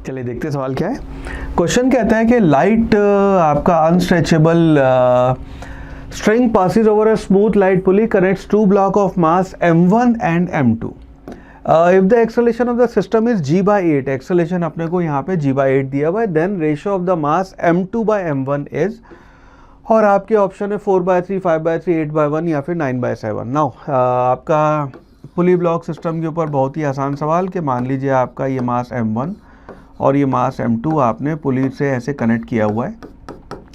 चलिए देखते हैं सवाल क्या है। क्वेश्चन कहता है कि लाइट आपका unstretchable string passes over a smooth light pulley connects two block of mass m1 and m2. If the acceleration of the system is g by 8, acceleration अपने को यहाँ पे g by 8 दिया हुआ है, then ratio of the mass m2 by m1 is, और आपके option है 4 by 3, 5 by 3, 8 by 1 या फिर 9 by 7. नाउ आपका पुली ब्लॉक सिस्टम के ऊपर बहुत ही आसान सवाल कि मान लीजिए आपका ये मास m1 और ये मास m2 आपने पुली से ऐसे कनेक्ट किया हुआ है.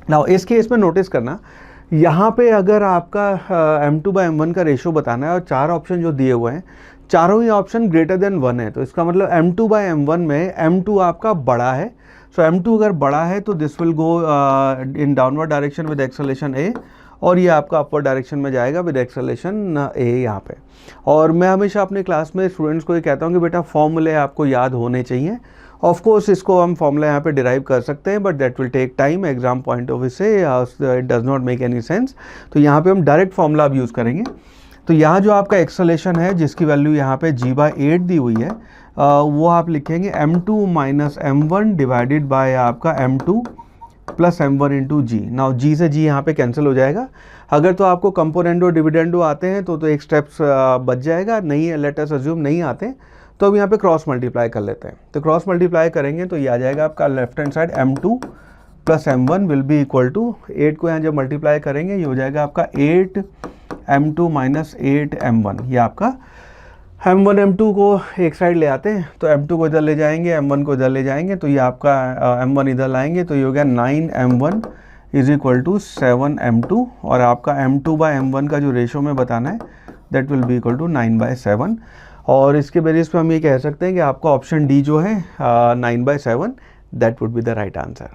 नाउ इस केस में नोटिस करना, यहाँ पे अगर आपका m2 बाई m1 का रेशो बताना है और चार ऑप्शन जो दिए हुए हैं चारों ही ऑप्शन ग्रेटर देन 1 है, तो इसका मतलब m2 बाई m1 में m2 आपका बड़ा है. सो m2 अगर बड़ा है तो this will go in downward direction with acceleration a, और ये आपका अपवर्ड डायरेक्शन में जाएगा विद एक्सेलरेशन a यहाँ पे. और मैं हमेशा अपने क्लास में स्टूडेंट्स को ये कहता हूँ कि बेटा फॉर्मूले आपको याद होने चाहिए. ऑफ कोर्स इसको हम फॉर्मूला यहाँ पे डिराइव कर सकते हैं, but that will take time. Exam point of view से it does not make any sense. तो यहाँ पे हम डायरेक्ट फॉर्मूला अब यूज़ करेंगे. तो यहाँ जो आपका एक्सेलरेशन है जिसकी वैल्यू यहाँ पे g बाई 8 दी हुई है, वो आप लिखेंगे m2 minus m1 divided by आपका m2 प्लस m1 इंटू जी. नाउ g से g यहाँ पे कैंसिल हो जाएगा. अगर तो आपको कंपोनेंडो डिविडेंडो आते हैं तो एक स्टेप्स बच जाएगा, नहीं लेट अस अज्यूम नहीं आते तो अब यहाँ पे क्रॉस मल्टीप्लाई कर लेते हैं. तो क्रॉस मल्टीप्लाई करेंगे तो ये आ जाएगा आपका left hand side m2 plus m1 will be equal to 8 को यहाँ जब मल्टीप्लाई करेंगे ये हो जाएगा आपका 8 m2 माइनस 8 m1. ये आपका m1 m2 को एक साइड ले आते हैं तो m2 को इधर ले जाएंगे, m1 को इधर ले जाएंगे, तो ये आपका m1 इधर लाएंगे तो ये हो गया 9 m1 is equal to 7 m2. और आपका m2 बाई m1 का जो रेशो में बताना है that will be equal to 9 by 7. और इसके बेसिस पे हम ये कह सकते हैं कि आपका ऑप्शन डी जो है 9 by 7 that would be the right answer.